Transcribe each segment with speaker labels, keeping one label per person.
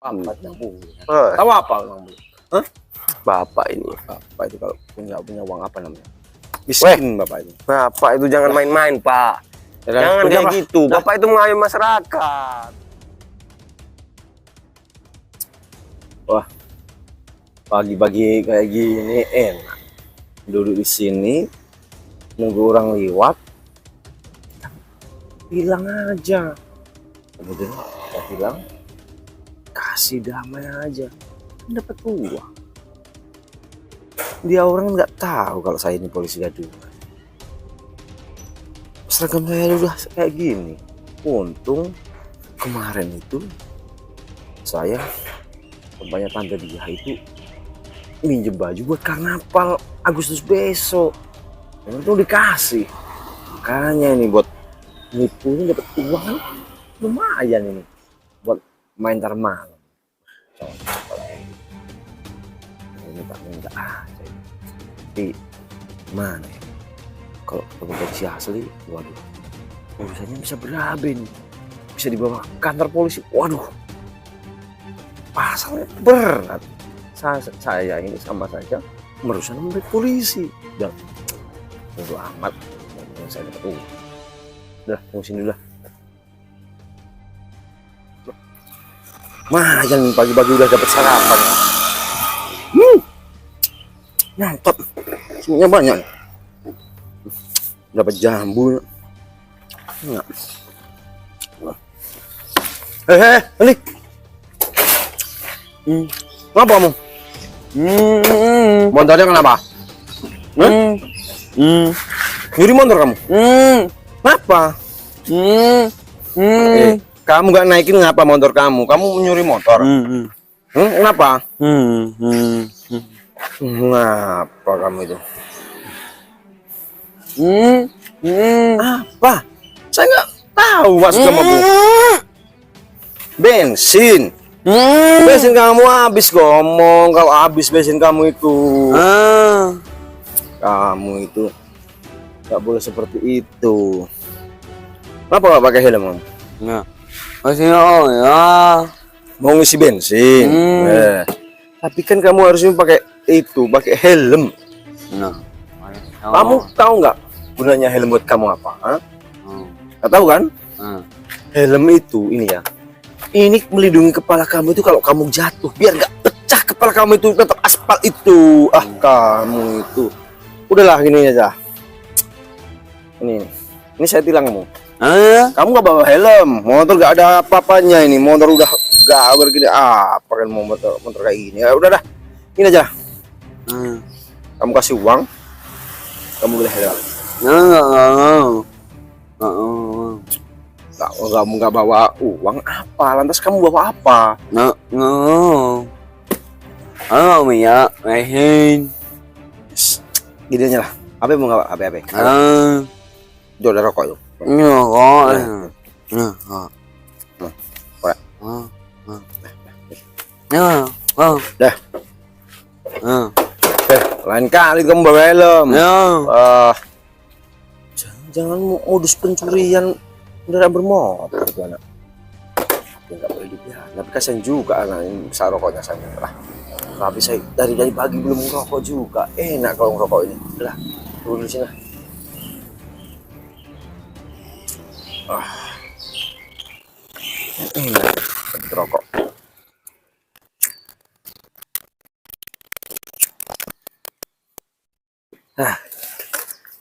Speaker 1: Bapak nyambung.
Speaker 2: Eh,
Speaker 1: Tahu apa bang? Hah?
Speaker 2: Bapak ini.
Speaker 1: Bapak itu kalau punya uang apa namanya?
Speaker 2: Weh,
Speaker 1: Miskin bapak itu.
Speaker 2: Bapak itu jangan main-main, Pak. Jangan kayak gitu. Bapak itu mengayomi masyarakat.
Speaker 1: Wah, pagi-pagi kayak gini enak. Duduk di sini, nunggu orang lewat, bilang aja. Kemudian kita bilang, kasih damai aja, kan dapat uang. Dia orang nggak tahu kalau saya ini polisi gadungan. Seragam saya udah kayak gini. Untung kemarin itu saya tempatnya tante dia itu minjem baju buat karnaval Agustus besok. Dan itu dikasih. Makanya ini buat nipu ini dapat uang kan lumayan ini buat main ntar malam. Ini tak minta aja. Tapi mana ya? Kalau ketemu polisi asli, waduh, urusannya bisa berabe nih. Bisa dibawa ke kantor polisi. Waduh, pasalnya berat. Saya ini sama saja merusak nama polisi. Dan bodo amat yang saya dapat uang. Udah, tunggu sini dulu. Mah, jangan pagi-pagi udah dapat sarapan. Mantap. Semuanya banyak. Dapat jambu. Enggak. Balik. Kenapa kamu? Motornya kenapa? Nyuri motor kamu? Kenapa? Kamu gak naikin ngapa motor kamu? Kamu nyuri motor? Kenapa? Ngapa kamu itu? Apa? Saya nggak tahu maksud kamu. Bensin. Bensin kamu habis, ngomong. Kalau habis bensin kamu itu. Kamu itu nggak boleh seperti itu. Kenapa nggak pakai helm kamu?
Speaker 2: Nah, masih ya.
Speaker 1: Mau ngisi bensin. Tapi kan kamu harusnya pakai itu, pakai helm.
Speaker 2: Nah,
Speaker 1: Kamu tahu nggak gunanya helm buat kamu apa? Nggak tahu kan? Helm itu ini ya. Ini melindungi kepala kamu itu kalau kamu jatuh, biar nggak pecah kepala kamu itu tetap aspal itu. Kamu itu. Udahlah gini aja. Ini saya tilang kamu. Kamu nggak bawa helm, motor nggak ada apa-apanya ini. Motor udah nggak begini. Apa kan motor kayak gini? Ya udah dah. Ini aja. Kamu kasih uang, kamu beli helm. Kamu nggak bawa uang apa? Lantas kamu bawa apa?
Speaker 2: Mia, main.
Speaker 1: Gini aja lah. Apa mau nggak? Apa? Jual rokok itu. Dah. Lain kali kamu bawa helm. Jangan modus pencurian kendaraan bermotor itu anak. Nggak boleh dibiarkan. Tapi kasihan juga anak ini besar rokoknya saya lah. Tapi saya dari pagi belum ngerokok juga. Enak kalau ngerokok ini. Lah, dulu di sini. Enak rokok.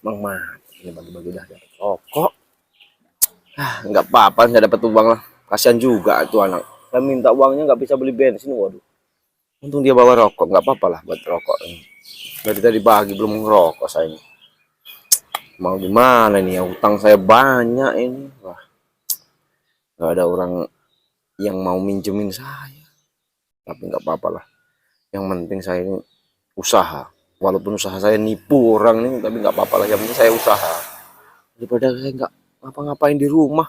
Speaker 1: Bang mah ini bagi-bagi udah dapat rokok. Nggak apa-apa, nggak dapat uang lah. Kasihan juga itu anak. Saya minta uangnya nggak bisa beli bensin, waduh. Untung dia bawa rokok, nggak apa-apa lah buat rokok ini. Dari tadi pagi belum ngerokok saya ini. Mau gimana nih ya, utang saya banyak ini. Wah, nggak ada orang yang mau minjemin saya. Tapi nggak apa-apa lah. Yang penting saya ini usaha. Walaupun usaha saya nipu orang ini, tapi nggak apa-apa lah. Yang penting saya usaha. Daripada saya nggak ngapa-ngapain di rumah.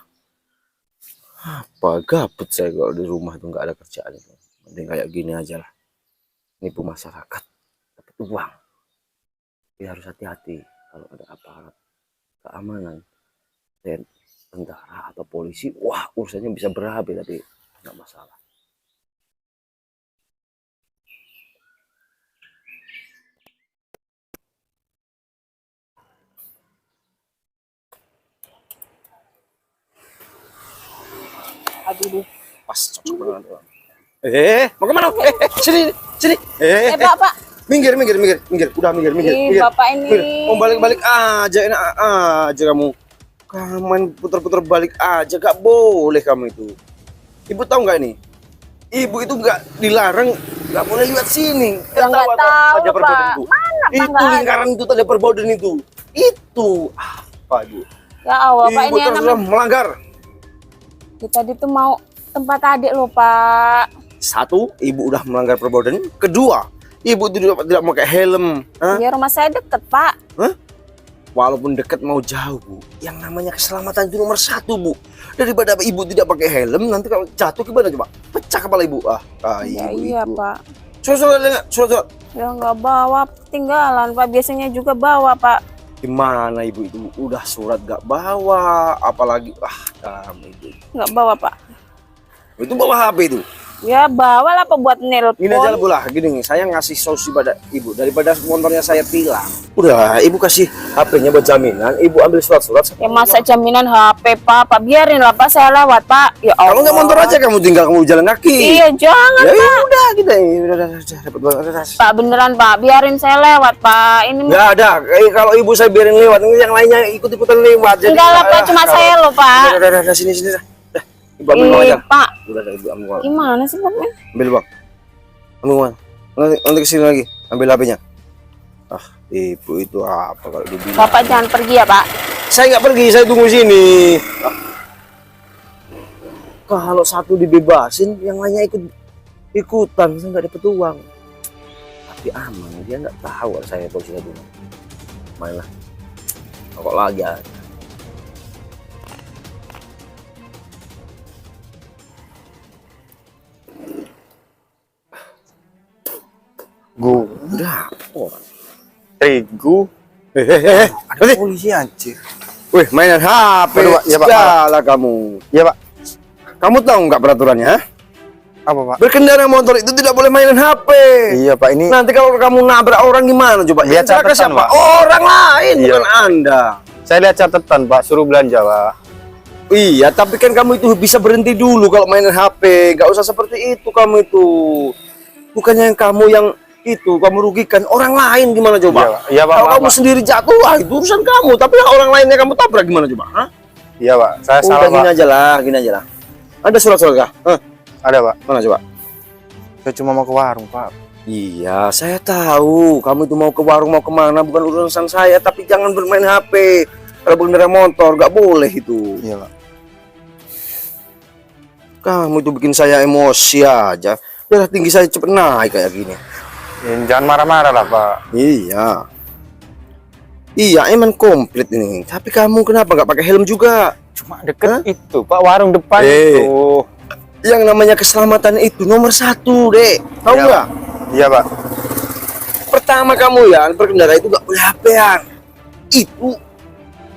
Speaker 1: Apa gabut saya kalau di rumah itu nggak ada kerjaan itu. Mending kayak gini aja lah. Nipu masyarakat, dapat uang. Tapi harus hati-hati kalau ada aparat keamanan, tentara atau polisi. Wah, urusannya bisa berabe tapi nggak masalah. Aduh, pas cocok banget. Mau kemana? Sini, sini.
Speaker 3: Pak.
Speaker 1: Minggir. Udah minggir.
Speaker 3: Bapak ini.
Speaker 1: Minggir. Mau balik aja, enak aja kamu. Kamu putar-putar balik aja, gak boleh kamu itu. Ibu tahu nggak ini? Ibu itu nggak dilarang, nggak boleh lewat sini.
Speaker 3: Nggak tahu,
Speaker 1: tanda
Speaker 3: Pak.
Speaker 1: perbodan itu?
Speaker 3: Mana, Pak?
Speaker 1: Itu
Speaker 3: Nggak ada.
Speaker 1: lingkaran itu tanda perbodan itu. Itu apa itu?
Speaker 3: Ya Allah, Pak,
Speaker 1: Ibu
Speaker 3: ini
Speaker 1: terus
Speaker 3: anak
Speaker 1: melanggar.
Speaker 3: kita tadi tuh mau tempat adik loh, Pak.
Speaker 1: Satu, ibu udah melanggar perbodan. Kedua, ibu tidak pakai helm. Hah?
Speaker 3: Ya rumah saya deket, Pak.
Speaker 1: Walaupun dekat mau jauh, Bu. Yang namanya keselamatan itu nomor satu, Bu. Daripada ibu tidak pakai helm, nanti kalau jatuh gimana coba? Pecah kepala ibu.
Speaker 3: Ya,
Speaker 1: Ibu
Speaker 3: iya,
Speaker 1: itu.
Speaker 3: Pak.
Speaker 1: Surat.
Speaker 3: Ya nggak bawa, tinggalan, Pak. Biasanya juga bawa, Pak.
Speaker 1: Gimana ibu itu? Udah surat gak bawa, apalagi kamu itu.
Speaker 3: Nggak bawa, Pak.
Speaker 1: Itu bawa HP itu.
Speaker 3: Ya bawa lah, Pak, buat nelpon.
Speaker 1: Ini aja lah, gini nih, saya ngasih solusi pada ibu daripada motornya saya tilang. Udah, ibu kasih HP-nya buat jaminan, ibu ambil surat-surat.
Speaker 3: Ya masa jaminan HP, Pak? Pak, biarin lah, Pak. Saya lewat, Pak. Ya Allah.
Speaker 1: Kalau nggak motor aja kamu tinggal kamu jalan kaki.
Speaker 3: Iya, jangan,
Speaker 1: Ya
Speaker 3: Pak.
Speaker 1: udah kita udah dapat banget.
Speaker 3: Pak, beneran, Pak. Biarin saya lewat, Pak. Ini
Speaker 1: Nggak ada. Kalau ibu saya biarin lewat, ini yang lainnya ikut-ikutan lewat.
Speaker 3: enggak lah, Pak. Cuma saya loh, Pak.
Speaker 1: Udah, sini. Dah. Ibu ambil uang aja.
Speaker 3: Pak.
Speaker 1: Udah, ibu ambil uang.
Speaker 3: Gimana sih, Pak?
Speaker 1: Ambil uang. Ambil uang. Nanti kesini lagi. Ambil HP-nya. Ibu itu apa kalau dibilang?
Speaker 3: Bapak jangan pergi ya, Pak.
Speaker 1: Saya nggak pergi, saya tunggu sini. Kalau satu dibebasin, yang lainnya ikutan, saya nggak dapat uang. Tapi aman, dia nggak tahu saya posisinya di mana. Mainlah. Kok lagi ya? Udah, orang.
Speaker 2: Terigu.
Speaker 1: Ada
Speaker 2: Polisi anjir.
Speaker 1: Wih, mainan HP.
Speaker 2: Waduh, Pak. Ya, Pak.
Speaker 1: Segala kamu.
Speaker 2: Iya, Pak.
Speaker 1: Kamu tahu nggak peraturannya? Ha?
Speaker 2: Apa, Pak?
Speaker 1: Berkendara motor itu tidak boleh mainan HP.
Speaker 2: Iya, Pak. Ini
Speaker 1: Nanti kalau kamu nabrak orang gimana coba?
Speaker 2: Lihat
Speaker 1: Yang celaka
Speaker 2: catatan,
Speaker 1: siapa?
Speaker 2: Pak.
Speaker 1: Orang lain,
Speaker 2: Iya.
Speaker 1: bukan Anda.
Speaker 2: saya lihat catatan, Pak. Suruh belanja, Pak.
Speaker 1: Iya, tapi kan kamu itu bisa berhenti dulu kalau mainan HP. Gak usah seperti itu kamu itu. Bukannya yang kamu yang itu kamu rugikan orang lain gimana coba?
Speaker 2: Iya, Pak.
Speaker 1: Kalau
Speaker 2: Maaf,
Speaker 1: kamu
Speaker 2: Pak.
Speaker 1: sendiri jatuh, itu urusan kamu. Tapi kalau orang lainnya kamu tabrak gimana coba? Hah?
Speaker 2: Iya, Pak. Saya
Speaker 1: Udah
Speaker 2: salah,
Speaker 1: gini
Speaker 2: Pak.
Speaker 1: aja lah. Ada surat-surat kah? Hah?
Speaker 2: Ada, Pak.
Speaker 1: Mana coba?
Speaker 2: Saya cuma mau ke warung, Pak.
Speaker 1: Iya, saya tahu. Kamu itu mau ke warung, mau kemana, bukan urusan saya. Tapi jangan bermain HP. Kalau berkendara motor, nggak boleh itu.
Speaker 2: Iya, Pak.
Speaker 1: Kamu itu bikin saya emosi aja. Darah tinggi saya cepet naik kayak gini.
Speaker 2: Jangan marah-marah lah, Pak.
Speaker 1: Iya. Iya, emang komplit ini. Tapi kamu kenapa nggak pakai helm juga?
Speaker 2: Cuma deket itu, Pak. Warung depan
Speaker 1: Eh.
Speaker 2: itu.
Speaker 1: Yang namanya keselamatan itu nomor satu, Dek. Tahu
Speaker 2: Iya,
Speaker 1: nggak?
Speaker 2: Iya, Pak.
Speaker 1: Pertama kamu ya, berkendara itu nggak boleh HP-an.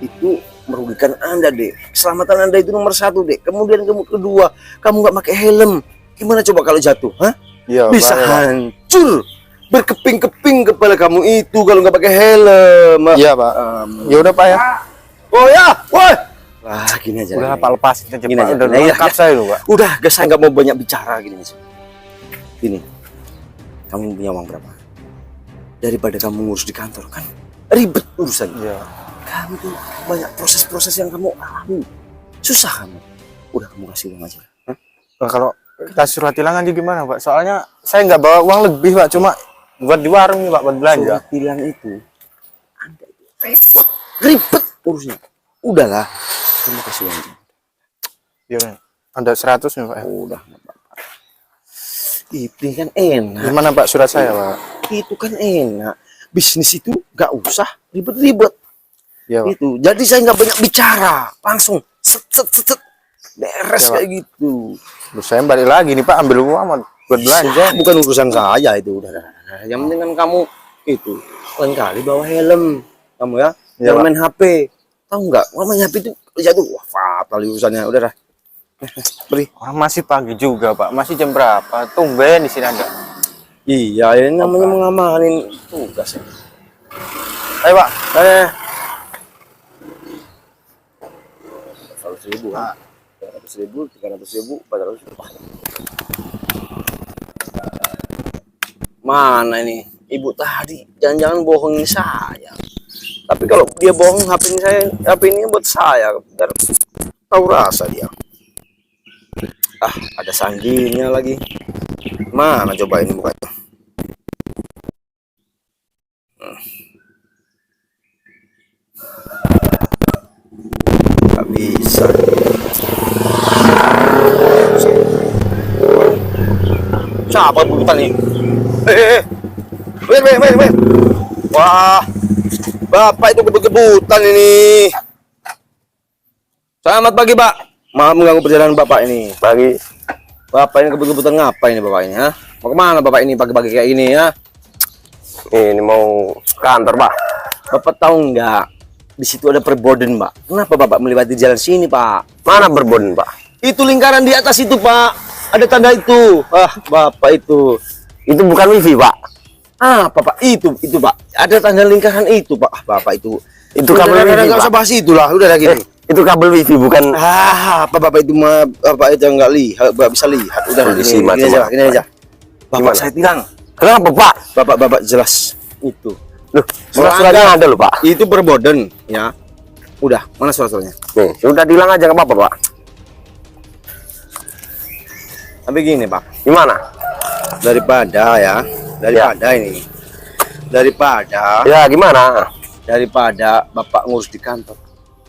Speaker 1: Itu merugikan Anda, Dek. Keselamatan Anda itu nomor satu, Dek. Kemudian kedua, kamu nggak pakai helm. Gimana coba kalau jatuh? Hah?
Speaker 2: Iya,
Speaker 1: Bisa
Speaker 2: Pak.
Speaker 1: hancur. Berkeping-keping kepala kamu itu kalau nggak pakai helm.
Speaker 2: Iya, Pak. Ya udah, Pak ya.
Speaker 1: Oh ya, woi. Wah, gini aja.
Speaker 2: Udah,
Speaker 1: gini.
Speaker 2: Pak, lepasin aja,
Speaker 1: Gini
Speaker 2: Pak.
Speaker 1: aja.
Speaker 2: Udah
Speaker 1: Nah, iya,
Speaker 2: lengkap
Speaker 1: ya.
Speaker 2: saya loh, Pak.
Speaker 1: Udah, guys, saya nggak mau banyak bicara gini aja. Gini, kamu punya uang berapa? Daripada kamu ngurus di kantor kan ribet urusan.
Speaker 2: Iya.
Speaker 1: Kamu tuh banyak proses-proses yang kamu alami. Susah kamu. Udah kamu kasih uang aja. Hah?
Speaker 2: Nah, kalau kita surat tilangan juga gimana, Pak? Soalnya saya nggak bawa uang lebih, Pak. Cuma buat di warung nih, Pak, buat belanja.
Speaker 1: Surat tilang itu Anda itu ribet urusnya. Udahlah, kamu kasih uang aja.
Speaker 2: Iya, Pak. Ada 100 nih, Pak. Ya.
Speaker 1: Udah, nggak apa-apa. Itu kan enak.
Speaker 2: Gimana, Pak, surat saya, Pak?
Speaker 1: Itu kan enak. Bisnis itu nggak usah ribet-ribet.
Speaker 2: Iya, Pak.
Speaker 1: Itu. Jadi saya nggak banyak bicara, langsung set beres
Speaker 2: Ya, Pak.
Speaker 1: kayak gitu.
Speaker 2: Terus saya balik lagi nih, Pak, ambil uang buat belanja.
Speaker 1: Bukan urusan saya itu. Udah. Yang penting kan kamu itu lain kali bawa helm, kamu ya.
Speaker 2: Ya,
Speaker 1: Jangan
Speaker 2: Pak.
Speaker 1: main HP. Tahu nggak? Kalau main HP itu jatuh, wah fatal urusannya. Udah dah. Beri.
Speaker 2: Orang masih pagi juga, Pak. Masih jam berapa? Tumben di sini Anda.
Speaker 1: Iya, ini namanya mengamalin tugas ya.
Speaker 2: Ayo, Pak.
Speaker 1: Eh. 100.000 kan? 200.000, 300.000, 400.000. Mana ini ibu tadi? Jangan-jangan bohongin saya. Tapi kalau dia bohong, HP ini buat saya, biar tahu rasa dia. Ah, ada sanggihnya lagi. Mana coba ini mukanya? Gak bisa. Siapa burutan nih? Wait. Wah, bapak itu kebut-kebutan ini. Selamat pagi, Pak. Maaf mengganggu perjalanan bapak ini.
Speaker 2: Pagi.
Speaker 1: Bapak ini kebut-kebutan ngapain ini bapak ini? Ha? Mau kemana bapak ini pagi-pagi kayak ini ya?
Speaker 2: Ini mau kantor, Pak.
Speaker 1: Bapak tahu nggak? Di situ ada perboden, Pak. Kenapa bapak melewati jalan sini, Pak?
Speaker 2: Mana berbon, Pak?
Speaker 1: Itu lingkaran di atas itu, Pak. Ada tanda itu. Ah, bapak itu.
Speaker 2: Itu bukan wifi, Pak.
Speaker 1: Ah, Pak. Itu, Pak. Ada tanda lingkaran itu, Pak. Ah, bapak itu.
Speaker 2: Itu kabel wifi,
Speaker 1: nggak usah
Speaker 2: Pak.
Speaker 1: bahas itulah. Udah lagi.
Speaker 2: Itu kabel wifi bukan.
Speaker 1: Apa bapak itu mah bapak itu nggak lihat, nggak bisa lihat. Udah
Speaker 2: Kondisi
Speaker 1: gini
Speaker 2: macam
Speaker 1: aja,
Speaker 2: apa?
Speaker 1: gini aja. Bapak
Speaker 2: Gimana?
Speaker 1: saya bilang,
Speaker 2: Kenapa, Pak?
Speaker 1: bapak jelas itu.
Speaker 2: Loh, surat-suratnya ada loh, Pak.
Speaker 1: Itu perboden, ya. Udah, mana surat-suratnya?
Speaker 2: Nih, sudah bilang aja nggak apa-apa, Pak.
Speaker 1: Tapi gini, Pak.
Speaker 2: Gimana?
Speaker 1: Daripada
Speaker 2: Ya, gimana?
Speaker 1: daripada bapak ngurus di kantor,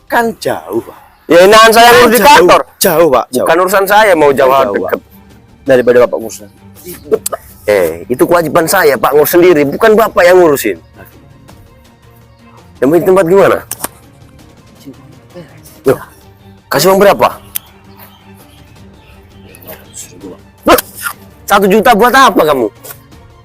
Speaker 1: kan jauh, Pak.
Speaker 2: Ya, inahan saya ngurus di kantor.
Speaker 1: Jauh, Pak. Jauh.
Speaker 2: Bukan urusan saya mau jawab
Speaker 1: Jauh, Pak.
Speaker 2: deket.
Speaker 1: Daripada bapak ngurus.
Speaker 2: Itu kewajiban saya, Pak, ngurus sendiri, bukan Bapak yang ngurusin. Yang di tempat gimana? Loh, kasih uang berapa? Loh, 1 juta buat apa kamu?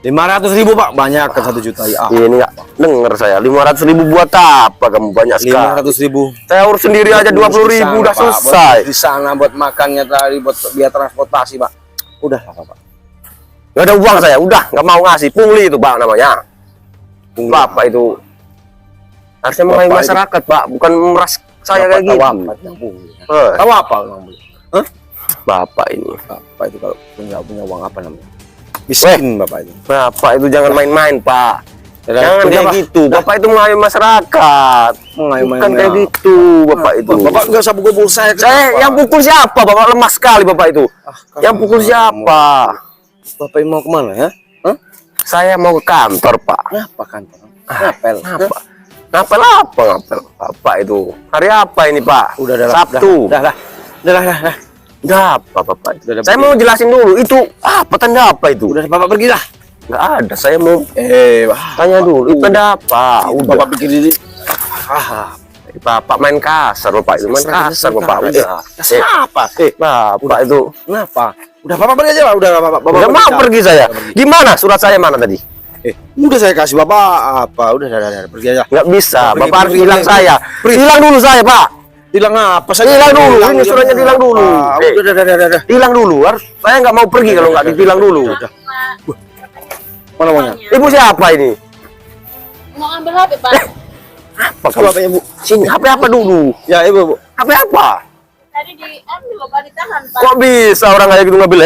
Speaker 1: 500.000, Pak. Banyak kan 1 juta ya.
Speaker 2: Ini nggak denger saya. 500.000 buat apa kamu? Banyak sekali.
Speaker 1: 500.000.
Speaker 2: Saya urus sendiri aja 20.000 udah selesai.
Speaker 1: Di sana buat makannya tadi, buat biaya transportasi, Pak. Udah, Pak.
Speaker 2: Nggak ada uang saya, udah nggak mau ngasih. Pungli itu, Pak, namanya.
Speaker 1: Pungli.
Speaker 2: Bapak itu harusnya mengayomi
Speaker 1: Bapak
Speaker 2: masyarakat, Pak, bukan meras saya kayak gitu.
Speaker 1: Tahu apa yang beli? Hah?
Speaker 2: Bapak ini.
Speaker 1: Bapak itu kalau punya uang apa namanya? Miskin, Bapak itu.
Speaker 2: Bapak itu jangan main-main, Pak. Jangan
Speaker 1: Udah,
Speaker 2: kayak
Speaker 1: Pak.
Speaker 2: gitu. Bapak itu mengayomi masyarakat.
Speaker 1: Mengayomi
Speaker 2: Bukan kayak gitu, Bapak itu.
Speaker 1: Bapak nggak usah pukul saya.
Speaker 2: Saya yang pukul siapa? Bapak lemah sekali, Bapak itu. Yang pukul siapa?
Speaker 1: Bapak mau kemana ya? Hah?
Speaker 2: Saya mau ke kantor, Pak.
Speaker 1: Ngapa kantor? Ngapel?
Speaker 2: Apa? Ngapel apa ngapel? Bapak itu. Hari apa ini, Pak?
Speaker 1: Udah,
Speaker 2: Sabtu.
Speaker 1: Udah.
Speaker 2: Udah apa, Bapak?
Speaker 1: Udah,
Speaker 2: Saya mau jelasin dulu. Itu apa tanda apa itu?
Speaker 1: Udah, Bapak pergi lah.
Speaker 2: Nggak ada. Saya mau
Speaker 1: Wah.
Speaker 2: tanya dulu. Itu tanda apa? Udah.
Speaker 1: Bapak pikir diri.
Speaker 2: Bapak main kasar, Bapak itu main kasar, Bapak. Udah.
Speaker 1: Apa?
Speaker 2: Bapak itu.
Speaker 1: Kenapa? Udah, Bapak pergi aja, Pak. Udah, Bapak.
Speaker 2: Udah mau pergi saya. Gimana? Surat saya mana tadi?
Speaker 1: Udah saya kasih Bapak apa? Udah, pergi aja.
Speaker 2: Nggak bisa.
Speaker 1: Pergi,
Speaker 2: Bapak harus
Speaker 1: pergi,
Speaker 2: bilang
Speaker 1: pergi.
Speaker 2: saya.
Speaker 1: Pergi.
Speaker 2: Hilang dulu saya, Pak.
Speaker 1: Hilang apa?
Speaker 2: Hilang dulu. Ini suratnya hilang dulu.
Speaker 1: Udah.
Speaker 2: Hilang dulu. Harus. Saya nggak mau pergi kalau nggak dibilang dulu.
Speaker 1: Mana maunya?
Speaker 2: Ibu siapa ini?
Speaker 3: Mau ambil HP, Pak.
Speaker 2: Apa
Speaker 1: Apa bapaknya, Bu?
Speaker 2: Sini. HP apa dulu?
Speaker 1: Ya, Ibu, Bu.
Speaker 2: HP apa?
Speaker 3: Tadi diambil, Bapak ditahan, Pak.
Speaker 2: Kok bisa orang kayak gitu ngambil?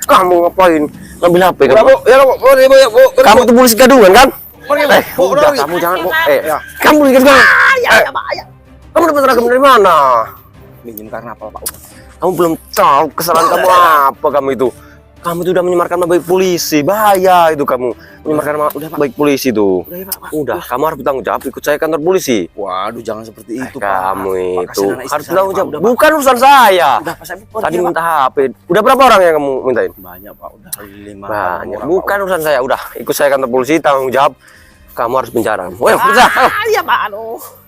Speaker 2: Kamu ngapain? Ngambil HP
Speaker 1: Udah,
Speaker 2: kamu?
Speaker 1: Bu. Ya, Bu. Ibu, ya, Bu.
Speaker 2: Kamu tuh polisi gadungan kan?
Speaker 1: Pergi, Bu. Bu,
Speaker 2: Udah,
Speaker 1: pergi.
Speaker 2: kamu jangan.
Speaker 1: Ya.
Speaker 2: Kamu polisi gadungan. Kamu dapat seragam dari mana?
Speaker 1: Minjem karena apa, Pak?
Speaker 2: Kamu belum tahu kesalahan kamu apa kamu itu. Kamu tuh udah menyemarkan nama baik polisi. Bahaya itu kamu. Menyemarkan nama baik polisi itu.
Speaker 1: Udah, ya, Pak.
Speaker 2: Udah, kamu harus bertanggung jawab. Ikut saya kantor polisi.
Speaker 1: Waduh, jangan seperti itu, Pak.
Speaker 2: Kamu
Speaker 1: Pak,
Speaker 2: itu
Speaker 1: kasihan anak istri
Speaker 2: harus
Speaker 1: saya,
Speaker 2: bertanggung
Speaker 1: Pak.
Speaker 2: jawab.
Speaker 1: Udah, Pak.
Speaker 2: Bukan urusan saya.
Speaker 1: Udah, Pak. Saya pergi,
Speaker 2: Tadi
Speaker 1: Pak.
Speaker 2: minta HP. Udah berapa orang yang kamu mintain?
Speaker 1: Banyak, Pak. Udah 5
Speaker 2: Banyak.
Speaker 1: orang,
Speaker 2: Bukan
Speaker 1: Pak.
Speaker 2: urusan saya. Udah, ikut saya kantor polisi. Tanggung jawab. Kamu harus penjara. Woi, kerja.
Speaker 3: Iya, Pak. Aduh.